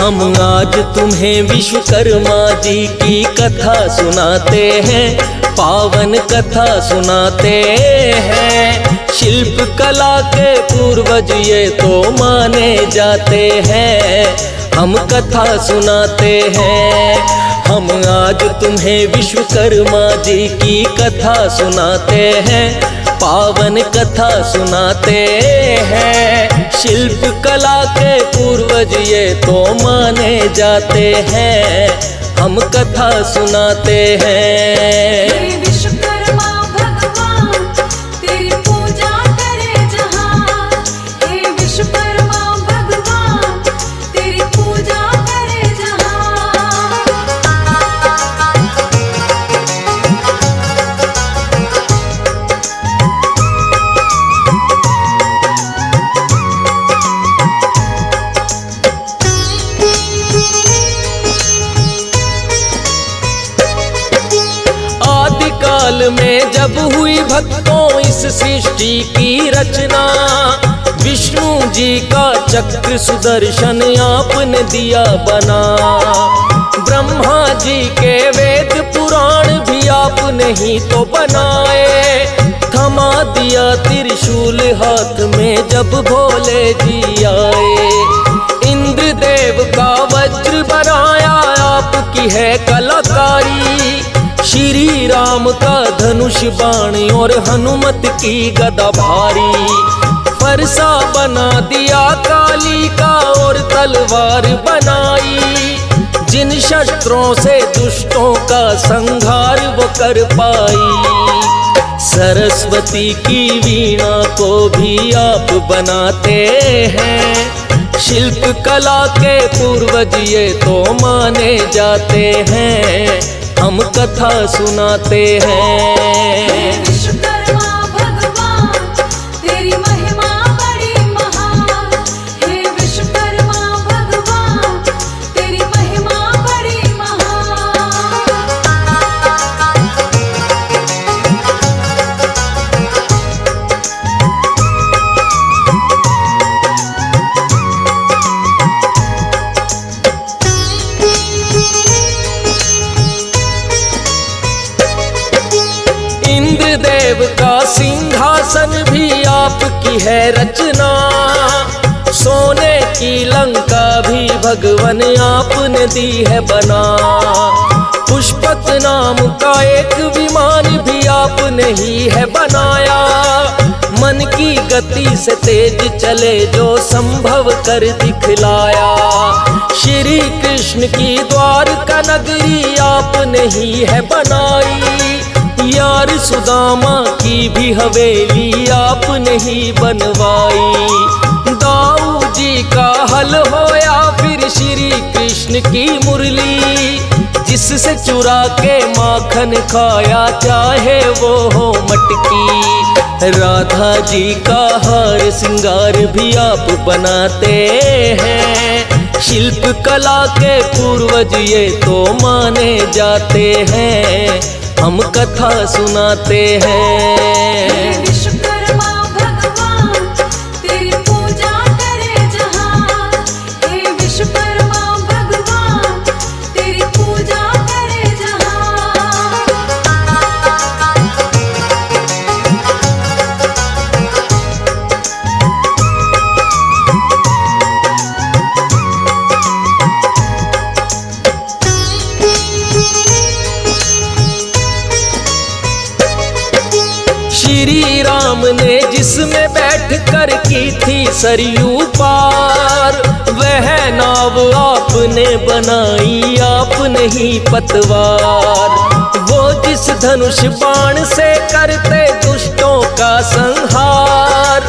हम आज तुम्हें विश्वकर्मा जी की कथा सुनाते हैं, पावन कथा सुनाते हैं। शिल्प कला के पूर्वज ये तो माने जाते हैं, हम कथा सुनाते हैं। हम आज तुम्हें विश्वकर्मा जी की कथा सुनाते हैं, पावन कथा सुनाते हैं। शिल्प कला के पूर्वज ये तो माने जाते हैं, हम कथा सुनाते हैं। विश्वकर्मा भगवान तेरी पूजा करे जहां, हे विश्वकर्मा भगवान तेरी पूजा करे जहां। काल में जब हुई भक्तों इस सृष्टि की रचना, विष्णु जी का चक्र सुदर्शन आपने दिया बना। ब्रह्मा जी के वेद पुराण भी आपने ही तो बनाए। थमा दिया त्रिशूल हाथ में जब भोले जी आए। इंद्र देव का वज्र बनाया आपकी है कलाकारी। श्री राम का धनुष बाण और हनुमत की गदा भारी। फरसा बना दिया काली का और तलवार बनाई। जिन शस्त्रों से दुष्टों का संहार वो कर पाई। सरस्वती की वीणा को भी आप बनाते हैं। शिल्प कला के पूर्वज ये तो माने जाते हैं, हम कथा सुनाते हैं। विश्वकर्मा भगवान तेरी महिमा बड़ी महान, हे विश्वकर्मा भगवान तेरी महिमा बड़ी महान। इंद्रदेव का सिंहासन भी आपकी है रचना। सोने की लंका भी भगवान आपने दी है बना। पुष्पक नाम का एक विमान भी आपने ही है बनाया। मन की गति से तेज चले जो संभव कर दिखलाया। श्री कृष्ण की द्वारका नगरी आपने ही है बनाई। यार सुदामा की भी हवेली आपने ही बनवाई। दाऊ जी का हल होया फिर श्री कृष्ण की मुरली। जिससे चुरा के माखन खाया चाहे वो हो मटकी। राधा जी का हार सिंगार भी आप बनाते हैं। शिल्प कला के पूर्वज ये तो माने जाते हैं, हम कथा सुनाते हैं। विश्वकर्मा भगवान तेरी पूजा करे जहां, हे विश्वकर्मा भगवान तेरी पूजा करे जहां। श्री राम ने जिसमें बैठ कर की थी सरयू पार, वह नाव आपने बनाई आपने ही पतवार। वो जिस धनुष बाण से करते दुष्टों का संहार,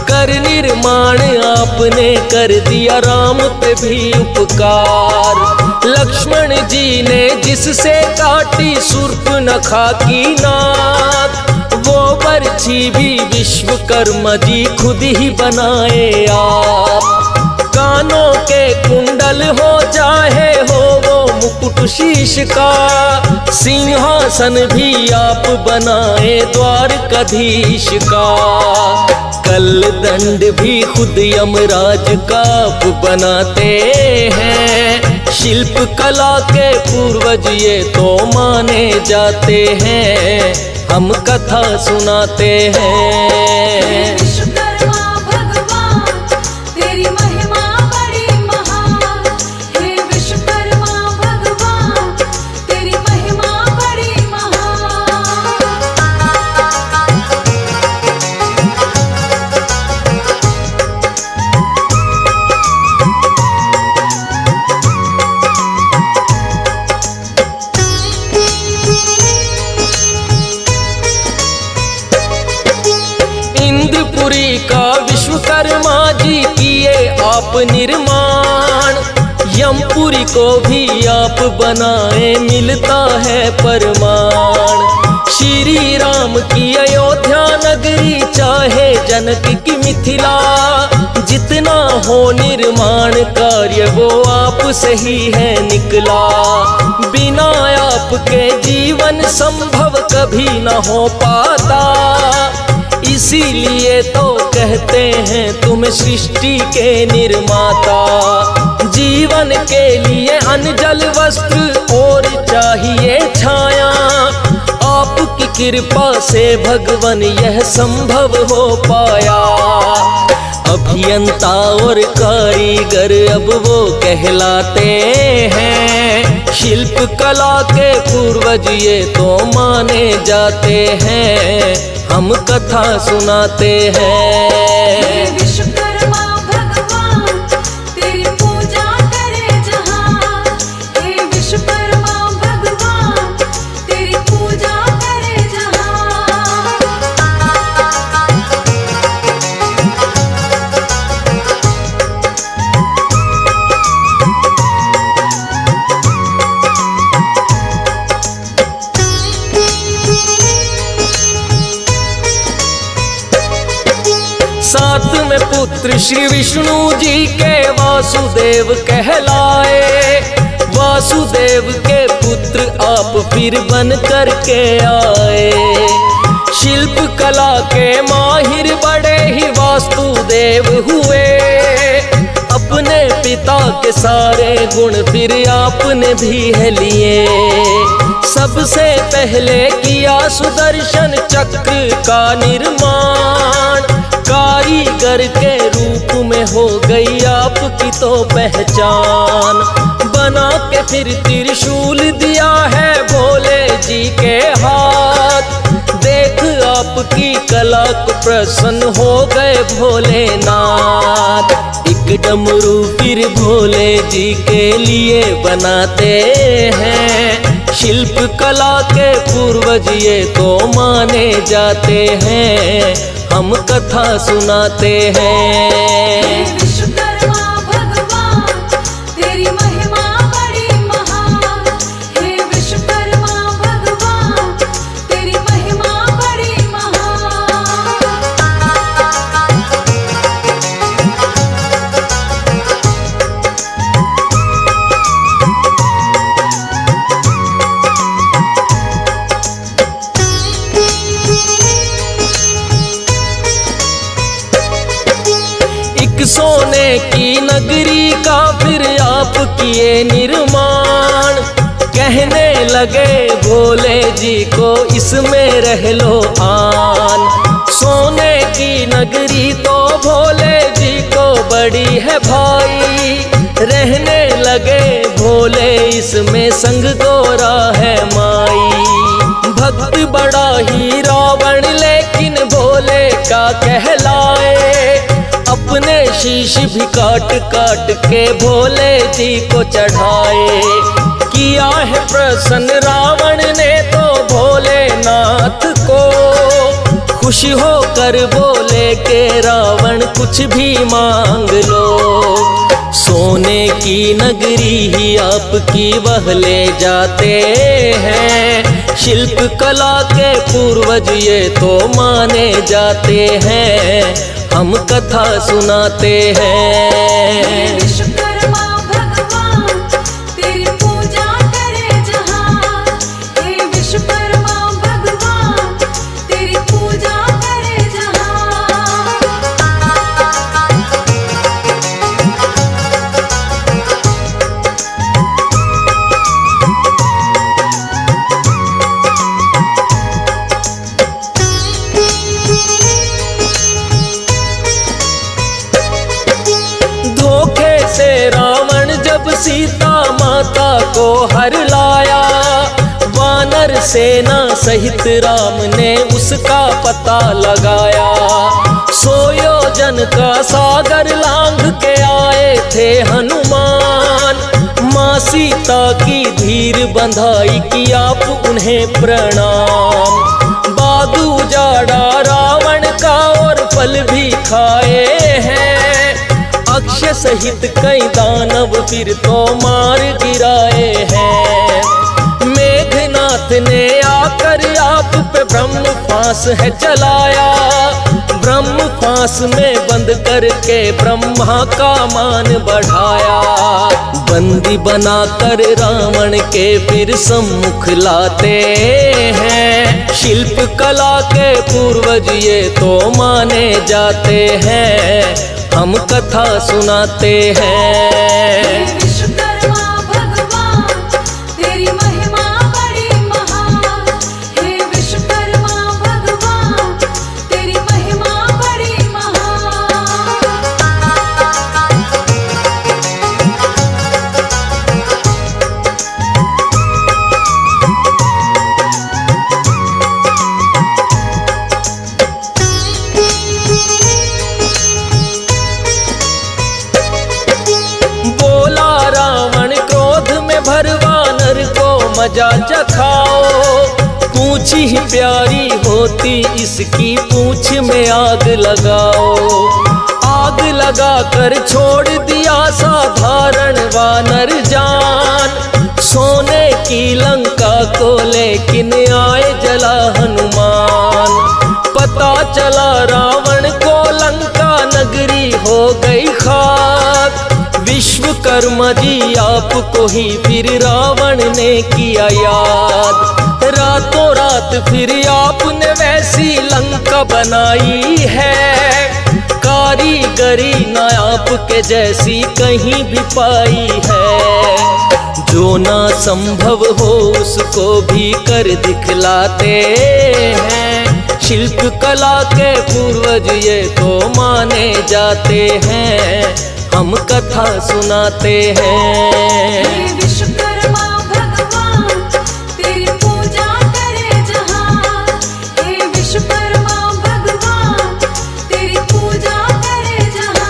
कर निर्माण आपने कर दिया राम पे भी उपकार। लक्ष्मण जी ने जिससे काटी शूर्पणखा की नाक, वो बरछी भी विश्वकर्मा जी खुद ही बनाए आप। कानों के कुंडल हो चाहे हो वो मुकुट शीश का, सिंहासन भी आप बनाए द्वारकाधीश का। गल दंड भी खुद यमराज का आप बनाते हैं। शिल्प कला के पूर्वज ये तो माने जाते हैं, हम कथा सुनाते हैं। विश्वकर्मा भगवान तेरी महिमा बड़ी महान, हे विश्वकर्मा भगवान तेरी महिमा बड़ी महान। इंद्रपुरी का विश्वकर्मा जी किए आप निर्माण, यमपुरी को भी आप बनाए मिलता है प्रमाण। श्री राम की अयोध्या नगरी चाहे जनक की मिथिला, जितना हो निर्माण कार्य वो आप से ही है निकला। बिना आपके जीवन संभव कभी न हो पाता, इसीलिए तो कहते हैं तुम सृष्टि के निर्माता। जीवन के लिए अन्न जल वस्त्र और चाहिए छाया, आपकी कृपा से भगवान यह संभव हो पाया। अभियंता और कारीगर अब वो कहलाते हैं, शिल्प कला के पूर्वज ये तो माने जाते हैं, हम कथा सुनाते हैं। विश्वकर्मा भगवान तेरी पूजा करे जहां, हे विश्वकर्मा भगवान तेरी पूजा करे जहां। साथ में पुत्र श्री विष्णु जी के वासुदेव कहलाए, वासुदेव के पुत्र आप फिर बन कर के आए। शिल्प कला के माहिर बड़े ही वास्तुदेव हुए, अपने पिता के सारे गुण फिर आपने भी है लिए। सबसे पहले किया सुदर्शन चक्र का निर्माण, कारीगर के रूप में हो गई आपकी तो पहचान। बना के फिर त्रिशूल दिया है भोले जी के हाथ, देख आपकी कला को प्रसन्न हो गए भोलेनाथ। एक डमरू फिर भोले जी के लिए बनाते हैं, शिल्प कला के पूर्वज ये तो माने जाते हैं, हम कथा सुनाते हैं। विश्वकर्मा भगवान तेरी महिमा बड़ी महान, हे विश्वकर्मा भगवान तेरी महिमा बड़ी महान। सोने की नगरी का फिर आप किए निर्माण, कहने लगे भोले जी को इसमें रह लो आन। सोने की नगरी तो भोले जी को बड़ी है भाई, रहने लगे भोले इसमें संग गोरा है माई। भक्त बड़ा ही रावण लेकिन भोले का कहलाए, अपने शीश भी काट काट के भोले जी को चढ़ाए। किया है प्रसन्न रावण ने तो भोलेनाथ को, खुश होकर बोले के रावण कुछ भी मांग लो। सोने की नगरी ही आपकी वह ले जाते हैं, शिल्प कला के पूर्वज ये तो माने जाते हैं, हम कथा सुनाते हैं। विश्वकर्मा भगवान तेरी पूजा करे जहां, हे विश्वकर्मा भगवान तेरी पूजा करे जहां। जब सीता माता को हर लाया, वानर सेना सहित राम ने उसका पता लगाया। 100 योजन का सागर लांघ के आए थे हनुमान, माँ सीता की धीर बंधाई की आप उन्हें प्रणाम। बाग उजाड़ा रावण का और फल भी खाए हैं, अक्षय सहित कई दानव फिर तो मार गिराए हैं। मेघनाथ ने आकर आप पे ब्रह्म फांस है चलाया, ब्रह्म फांस में बंद करके ब्रह्मा का मान बढ़ाया। बंदी बनाकर रावण के फिर सम्मुख लाते हैं, शिल्प कला के पूर्वज ये तो माने जाते हैं, हम कथा सुनाते हैं। विश्वकर्मा भगवान तेरी महिमा बड़ी महान, हे विश्वकर्मा भगवान तेरी महिमा बड़ी महान। बोला रावण क्रोध में भर वानर को मजा चखाओ, पूंछ ही प्यारी होती इसकी पूंछ में आग लगाओ। आग लगा कर छोड़ दिया साधारण वानर जान, सोने की लंका को लेकिन आए जला हनुमान। पता चला रावण को लंका नगरी हो गई खाक, विश्वकर्मा जी आपको ही फिर रावण ने किया याद। रातों रात फिर आपने वैसी लंका बनाई है, कारीगरी न आपके जैसी कहीं भी पाई है। जो ना संभव हो उसको भी कर दिखलाते हैं, शिल्प कला के पूर्वज ये तो माने जाते हैं, हम कथा सुनाते हैं। हे विश्वकर्मा भगवान तेरी पूजा करे जहान, हे विश्वकर्मा भगवान तेरी पूजा करे जहान।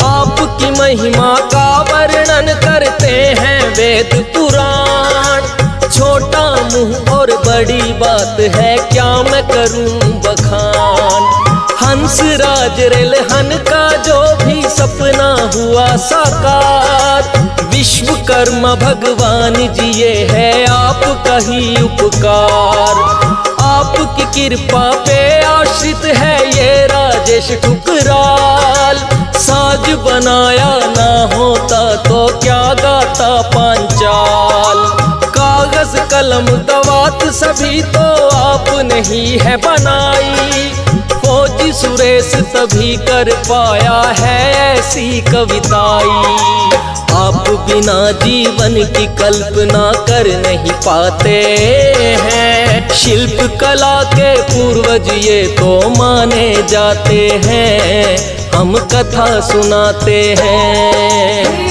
आपकी महिमा का वर्णन करते हैं वेद पुराण, छोटा मुंह और बड़ी बात है क्या मैं करूं बखान। हंस राज रेलहन का जो भी सपना हुआ साकार, विश्वकर्मा भगवान जी ये है आपका ही उपकार। आपकी कृपा पे आश्रित है ये राजेश ठुकराल, साज बनाया ना होता तो क्या गाता पांचाल। कागज कलम दवात सभी तो आपने ही है बनाई, फौजी सुरेश तभी कर पाया है ऐसी कविताई। आप बिना जीवन की कल्पना कर नहीं पाते हैं, शिल्प कला के पूर्वज ये तो माने जाते हैं, हम कथा सुनाते हैं।